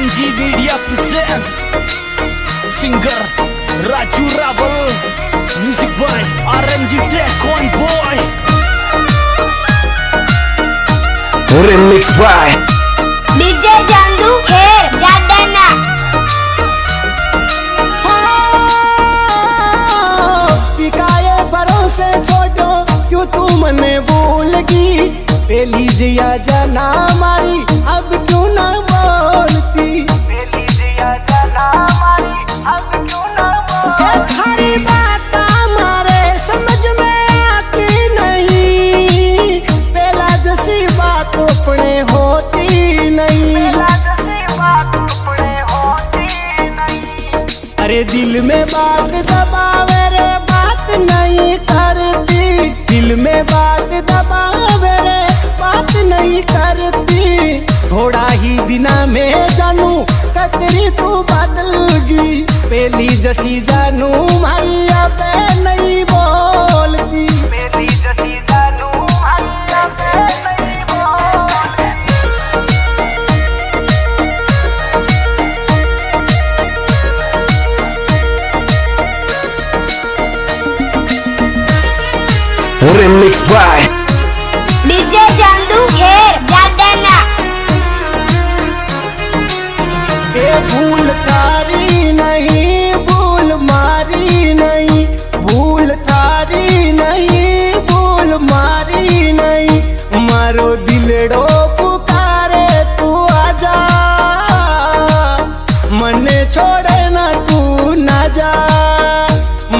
RNG Media presents singer Raju Rawal, music by RNG Tech on Boy, remix by DJ Jandu Kher Jadana। दिखाए भरोसे छोड़ो क्यों तू मने भूलगी, पहली जिया जाना मारी अब क्यों ना बोलती, पहली जिया जाना मारी अब क्यों ना बोलती। थारी बात हमारे समझ में आती नहीं, पहला जैसी बात अपने होती नहीं, अरे दिल में बात दबावे रे बात नहीं करती, दिल में बात दबावे रे बात नहीं करती। थोड़ा ही दिना में जानू कतरी तू बदलगी, पहली जसी जानू भाई अब नहीं बोलती, पहली जसी जानू भाई अब नहीं बोलती। remix by DJ Jandu Kher Jadana। ये भूल तारी नहीं भूल मारी नहीं, भूल तारी नहीं भूल मारी नहीं, मारो दिलड़ो पुकारे तू आजा, मने छोड़े ना तू ना जा,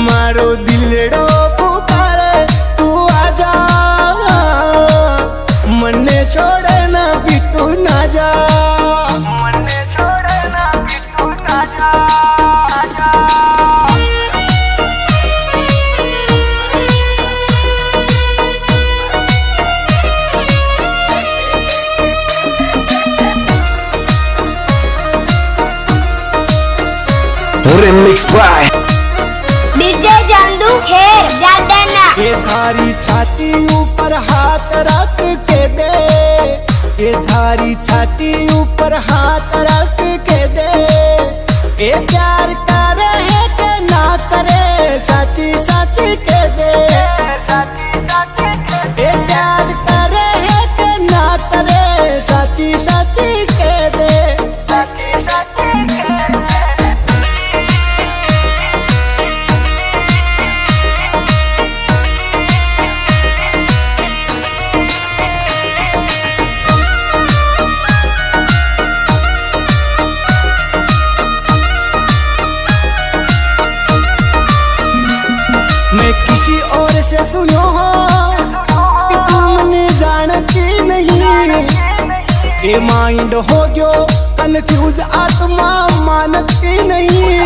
मारो दिलड़ो पुकारे तू आजा, मने छोड़े ना बिटू ना जा, मने छोड़े ना बिटू ना जा। remix by DJ Jandu Kher Jadana। ये थारी छाती ऊपर हाथ रख के दे, ये थारी छाती ऊपर हाथ रख के दे, ये प्यार करे है के ना करे सच्ची सच्ची के दे, ये प्यार करे है के ना करे सच्ची सच्ची के दे। मैं किसी और से सुनो हो कि तुमने जानती नहीं, ये माइंड हो गयो कंफ्यूज आत्मा मानती नहीं,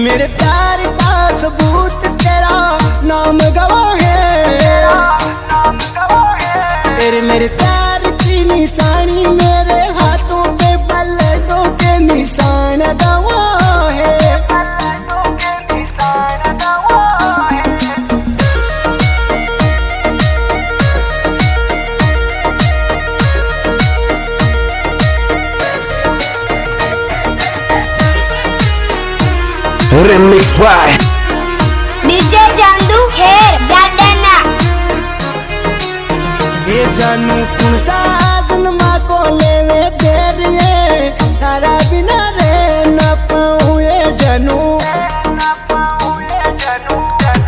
मेरे प्यार का सबूत तेरा नाम गवाह है, तेरे मेरे प्यार की निशानी मेरे हाथों पे बल्लों के निशान गवाह है। remix by DJ Jandu Kher Jadana। ये जानू कौन सा जन्मा को लेवे बेरिए, तारा बिना रे न पाऊँ ये जानू,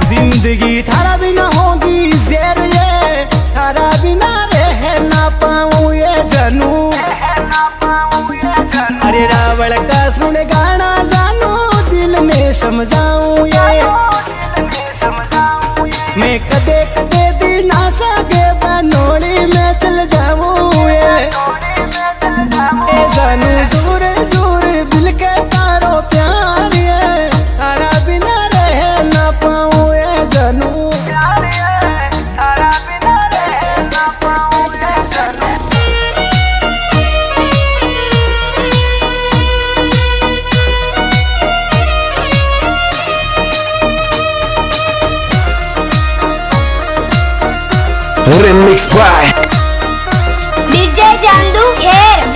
जिंदगी थारा बिना होगी जेर ये, थारा बिना रह न पाऊँ ये जानू। अरे रावण का सुन गाना जानू दिल में समझाऊं ये, मैं कदे कदे दी ना सके बनोड़ी में चल जाऊं ये, जानू जोर जोर दिल के तारो प्यार ये, तारा बिना रह ना पाऊं ये जानू। remix by DJ चांदू खेर